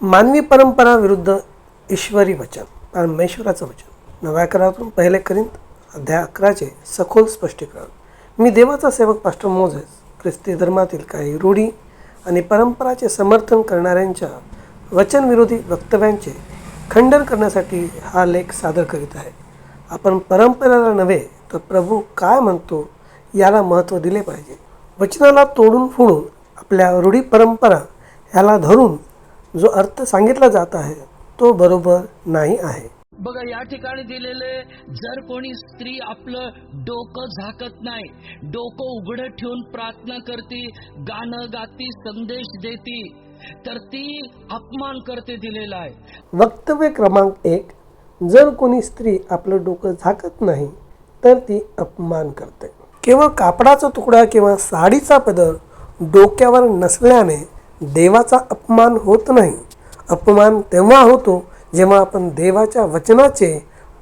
मानवी परंपरा विरुद्ध ईश्वरी वचन, परमेश्वराचं वचन. नव्या करारातून 1 कोरिंथ अध्याय 11 सखोल स्पष्टीकरण. मी देवाचा सेवक पास्टर मोझेस ख्रिस्ती धर्मातील काही रूढी आणि परंपराचे समर्थन करणाऱ्यांच्या वचनविरोधी वक्तव्यांचे खंडन करण्यासाठी हा लेख सादर करीत आहे. आपण परंपरेला नव्हे तर प्रभू काय म्हणतो याला महत्त्व दिले पाहिजे. वचनाला तोडून फोडून आपल्या रूढी परंपरा ह्याला धरून जो अर्थ सांगितला जात आहे तो बरोबर नाही आहे. बघा, या ठिकाणी दिलेले, जर कोणी स्त्री आपलं डोकं झाकत नाही, डोकं उघडं ठेवून प्रार्थना करते, गाणं गाती, संदेश देती, तर ती अपमान करते दिलेला आहे. वक्तव्य क्रमांक 1. जर कोणी स्त्री आपलं डोकं झाकत नाही तर ती अपमान करते. केवळ कापडाचा तुकडा किंवा साडीचा पदर डोक्यावर नसल्याने देवाचा अपमान होत नाही. अपमान तेव्हा होतो जेव्हा आपण देवाच्या वचनाचे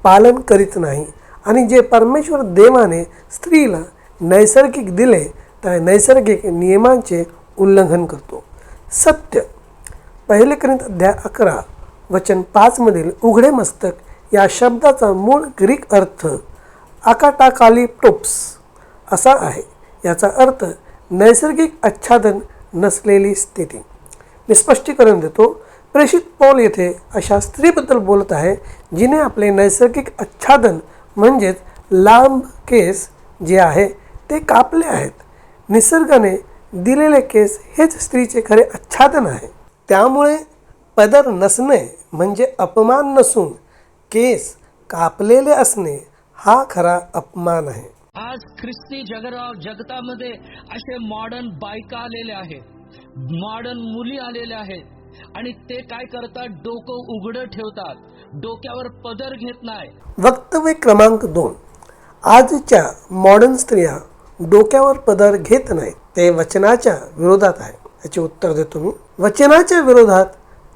पालन करीत नाही आणि जे परमेश्वर देवाने स्त्रीला नैसर्गिक दिले त्या नैसर्गिक नियमांचे उल्लंघन करतो. सत्य. 1 कोरिंथ अध्याय 11 वचन 5 मधील उघडे मस्तक या शब्दाचा मूळ ग्रीक अर्थ आकाटाकालिप्टोप्स असा आहे. याचा अर्थ नैसर्गिक आच्छादन नसलेली स्थिती. मी स्पष्टीकरण देतो. प्रेषित पौल येथे अशा स्त्रीबद्दल बोलत आहे जिने आपले नैसर्गिक आच्छादन म्हणजेच लांब केस जे आहे ते कापले आहेत. निसर्गाने दिलेले केस हेच स्त्रीचे खरे आच्छादन आहे. त्यामुळे पदर नसणे म्हणजे अपमान नसून केस कापलेले असणे हा खरा अपमान आहे. आज ख्रिस्ती जगतामध्ये असे मॉडर्न बायका आलेले आहेत, मॉडर्न मुली आलेल्या आहेत आणि ते काय करतात, डोकं उघडं ठेवतात, डोक्यावर पदर घेत नाही. वक्तव्य क्रमांक 2. आजच्या मॉडर्न स्त्रिया डोक्यावर पदर घेत नाहीत. ते वचनाच्या विरोधात आहे. याचे उत्तर देतो मी. वचनाच्या विरोधात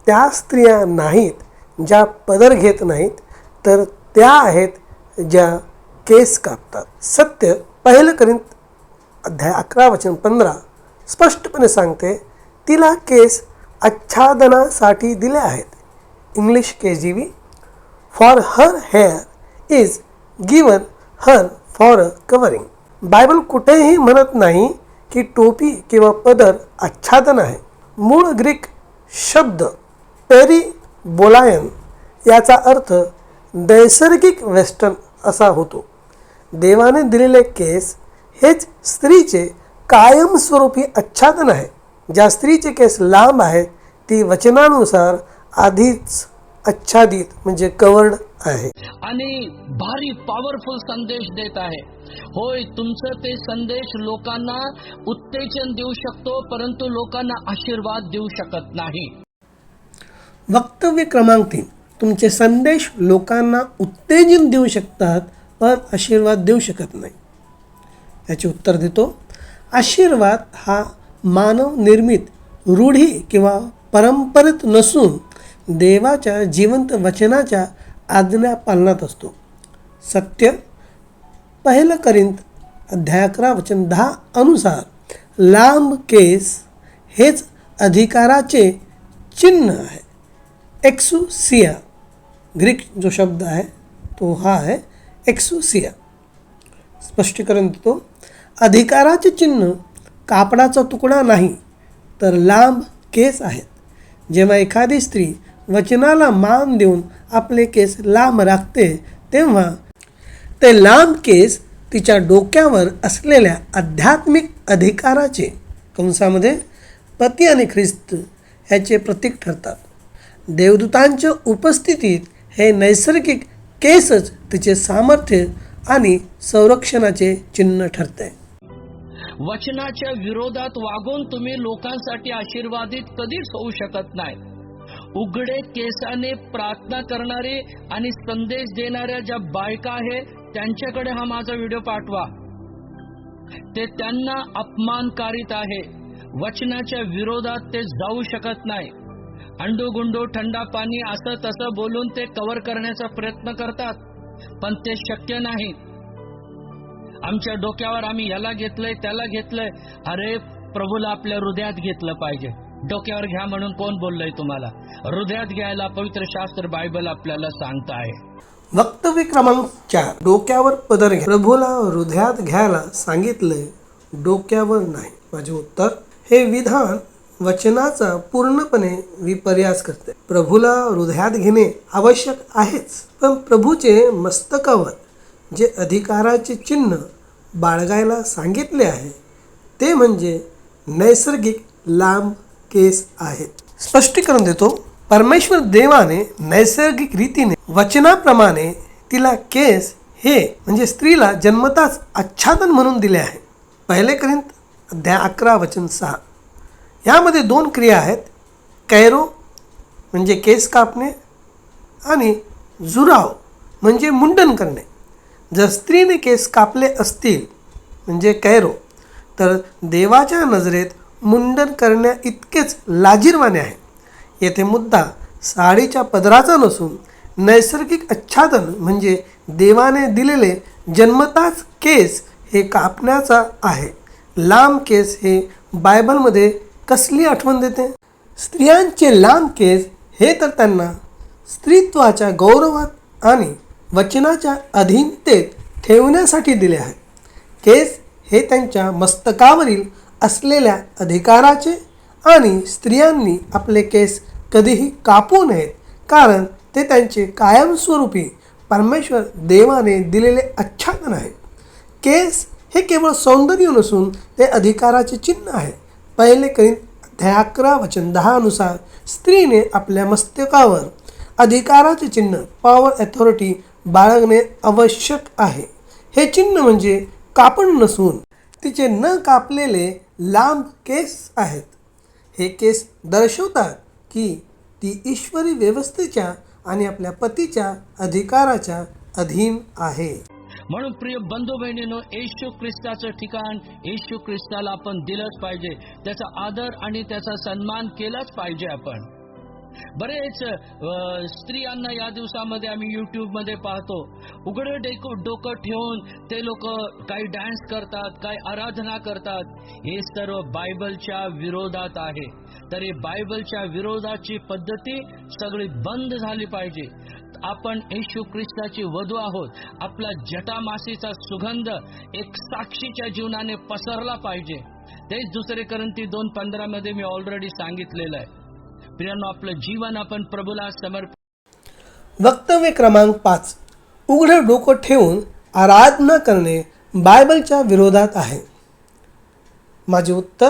त्या स्त्रिया नाहीत ज्या पदर घेत नाहीत, तर त्या आहेत ज्या केस कापतात. सत्य. 1 कोरिंथ अध्याय 11 वचन 15 स्पष्टपणे सांगते, तिला केस आच्छादनासाठी दिले आहेत. English KJV. For her hair is given her for a covering. Bible कुठेही म्हणत नाही की टोपी किंवा पदर आच्छादन आहे. मूळ ग्रीक शब्द पेरिबोलायन याचा अर्थ नैसर्गिक वेस्टर्न असा होतो. देवाने दिलेले केस हेच स्त्रीचे कायमस्वरूपी आच्छादन आहे. ज्या स्त्रीचे केस लांब आहेत ती वचनानुसार आधीच आच्छादित म्हणजे कवर्ड आहे आणि भारी पॉवरफुल संदेश देत आहे. होय, तुमचं ते संदेश लोकांना उत्तेजन देऊ शकतो, परंतु लोकांना आशीर्वाद देऊ शकत नाही. वक्तव्य क्रमांक 3. तुमचे संदेश लोकांना उत्तेजन देऊ शकतात पण आशीर्वाद देऊ शकत नाही. याचे उत्तर देतो. आशीर्वाद हा मानव निर्मित रूढी किंवा परंपरेत नसून देवाच्या जिवंत वचनाच्या आज्ञा पालनात असतो. सत्य. 1 कोरिंथ अध्याय 11 वचन 10 अनुसार लांब केस हेच अधिकाराचे चिन्ह आहे. एक्सुसिया ग्रीक जो शब्द आहे तो हा आहे एक्सुसिया. स्पष्टीकरण देतो. अधिकाराचे चिन्ह कापडाचा तुकडा नाही तर लांब केस आहेत. जेव्हा एखादी स्त्री वचनाला मान देऊन आपले केस लांब राखते तेव्हा ते लांब केस तिच्या डोक्यावर असलेल्या आध्यात्मिक अधिकाराचे कंसामध्ये पती आणि ख्रिस्त ह्याचे प्रतीक ठरतात. देवदूतांच्या उपस्थितीत हे नैसर्गिक केसच तिचे सामर्थ्य आणि संरक्षणाचे चिन्ह ठरते. वचनाच्या विरोधात वागून तुम्ही लोकांसाठी आशीर्वादित कधीच होऊ शकत नाही. उघडे केसाने प्रार्थना करणारे आणि संदेश देणाऱ्या ज्या बायका आहेत त्यांच्याकडे हा माझा व्हिडिओ पाठवा. ते त्यांना अपमानकारित आहे. वचनाच्या विरोधात ते जाऊ शकत नाही. अंडोगुंडो थंडा पाणी असं तसं बोलून ते कव्हर करण्याचा प्रयत्न करतात, पण ते शक्य नाही. आमच्या डोक्यावर आम्ही याला घेतलंय त्याला घेतलंय. अरे, प्रभूला आपल्या हृदयात घेतलं पाहिजे. डोक्यावर घ्या म्हणून कोण बोललंय तुम्हाला? हृदयात घ्यायला पवित्र शास्त्र बायबल आपल्याला सांगत आहे. वक्तव्य क्रमांक 4, डोक्यावर पदर घ्या. प्रभूला हृदयात घ्यायला सांगितलंय, डोक्यावर नाही. माझे उत्तर, हे विधान वचनाचा पूर्णपणे विपर्यास करते. प्रभूला हृदयात घेणे आवश्यक आहेच, पण प्रभूचे मस्तकावर जे अधिकाराचे चिन्ह बाळगायला सांगितले आहे ते म्हणजे नैसर्गिक लांब केस आहेत. स्पष्टीकरण देतो. परमेश्वर देवाने नैसर्गिक रीतीने वचनाप्रमाणे तिला केस हे म्हणजे स्त्रीला जन्मताच आच्छादन म्हणून दिले आहे. 1 कोरिंथ अध्याय 11 वचन 6. यामध्ये 2 क्रिया आहेत. कैरो म्हणजे केस कापणे आणि जुराव म्हणजे मुंडन करणे. जर स्त्रीने केस कापले असतील म्हणजे कैरो, तर देवाच्या नजरेत मुंडन करण्या इतकेच लाजिरवाणे आहे. येथे मुद्दा साडीच्या पदराचा नसून नैसर्गिक आच्छादन म्हणजे देवाने दिलेले जन्मताच केस हे कापण्याचा आहे. लांब केस हे बायबलमध्ये कसली आठवण देते? स्त्रियांचे लांब केस हे तर त्यांना स्त्रीत्वाच्या गौरवात आणि वचनाच्या अधीनतेत ठेवण्यासाठी दिले आहे. केस हे त्यांच्या मस्तकावरील असलेल्या अधिकाराचे आणि स्त्रियांनी आपले केस कधीही कापू नयेत, कारण ते त्यांचे कायमस्वरूपी परमेश्वर देवाने दिलेले आच्छादन आहे. केस हे केवळ सौंदर्य नसून ते अधिकाराचे चिन्ह आहे. 1 कोरिंथ अध्याय 11 वचन 10 नुसार स्त्रीने आपल्या मस्तकावर अधिकाराचे चिन्ह पॉवर अथॉरिटी बाळगणे आवश्यक आहे. हे चिन्ह म्हणजे कापड नसून तिचे न कापलेले लांब केस आहेत. हे केस दर्शवतात की ती ईश्वरी व्यवस्थेच्या आणि आपल्या पतीच्या अधिकाराच्या अधीन आहे. म्हणून प्रिय बंधू बहिणींनो, येशू ख्रिस्ताचं ठिकाण येशू ख्रिस्ताला आपण दिलंच पाहिजे. त्याचा आदर आणि त्याचा सन्मान केलाच पाहिजे. आपण बरेच स्त्रियांना या दिवसामध्ये आम्ही यूट्यूबमध्ये पाहतो, उघडं डोकं ठेवून ते लोक काही डान्स करतात, काही आराधना करतात. हे सर्व बायबलच्या विरोधात आहे. तर हे बायबलच्या विरोधाची पद्धती सगळी बंद झाली पाहिजे. आपण येशू ख्रिस्ताची वधू आहोत. आपला जटामासीचा सुगंध एक साक्षीच्या जीवनाने पसरला पाहिजे. तेच 2 कोरिंथी 2:15 मध्ये मी ऑलरेडी सांगितलेलं आहे. प्रियांनो, आपलं जीवन आपण प्रभूला समर्पित. वक्तव्य क्रमांक 5, उघडे डोकं ठेवून आराधना करणे बायबलच्या विरोधात आहे. माझे उत्तर,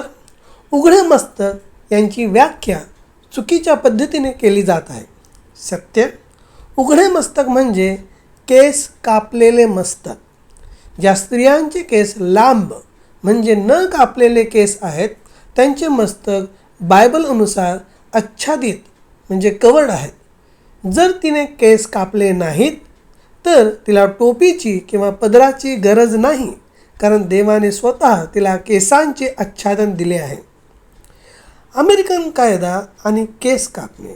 उघडे मस्तक यांची व्याख्या चुकीच्या पद्धतीने केली जात आहे. सत्य, उघडे मस्तक म्हणजे केस कापलेले मस्तक. ज्या स्त्रियांचे केस लांब म्हणजे न कापलेले केस आहेत त्यांचे मस्तक बायबल अनुसार आच्छादित म्हणजे कवर्ड आहेत. जर तिने केस कापले नाहीत तर तिला टोपीची किंवा पदराची गरज नाही, कारण देवाने स्वतः तिला केसांचे आच्छादन दिले आहे. अमेरिकन कायदा आणि केस कापणे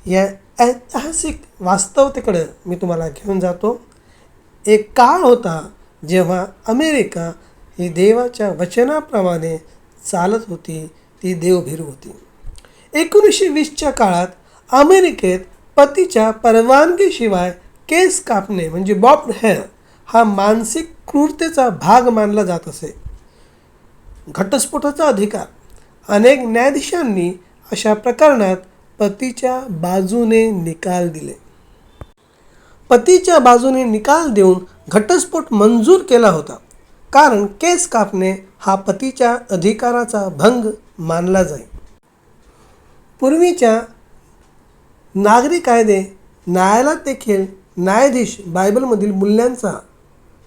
या ऐतिहासिक वास्तवतेकडे मी तुम्हाला घेऊन जातो. एक काळ होता जेव्हा अमेरिका ही देवाच्या वचनाप्रमाणे चालत होती, ती देवभीरू होती. 1920च्या काळात अमेरिकेत पतीच्या परवानगीशिवाय केस कापणे म्हणजे बॉब्ड हेअर हा मानसिक क्रूरतेचा भाग मानला जात असे. घटस्फोटाचा अधिकार, अनेक न्यायाधीशांनी अशा प्रकरणात पतीच्या बाजूने निकाल दिले. पतीच्या बाजूने निकाल देऊन घटस्फोट मंजूर केला होता, कारण केस कापणे हा पतीच्या अधिकाराचा भंग मानला जाई. पूर्वीच्या नागरी कायदे न्यायालयात देखील न्यायाधीश बायबलमधील मूल्यांचा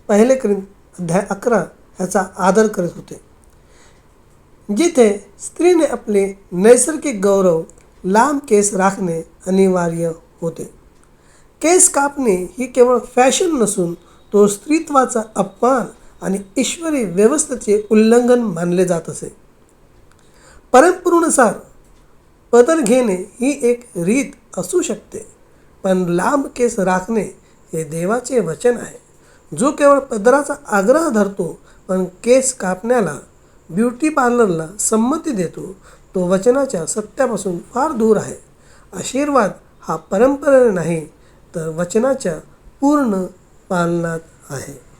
1 कोरिंथ अध्याय 11 याचा आदर करत होते, जिथे स्त्रीने आपले नैसर्गिक गौरव लांब केस राखणे अनिवार्य होते. केस कापणे ही केवळ फॅशन नसून तो स्त्रीत्वाचा अपमान आणि ईश्वरी व्यवस्थेचे उल्लंघन मानले जात असे. परंपरेनुसार पदर घेणे ही एक रीत असू शकते, पण लांब केस राखणे हे देवाचे वचन आहे. जो केवळ पदराचा आग्रह धरतो पण केस कापण्याला ब्युटी पार्लरला संमती देतो, तो वचनाच्या सत्यापासून फार दूर आहे. आशीर्वाद हा परंपरेने नाही तर वचनाच्या पूर्ण पालनात आहे.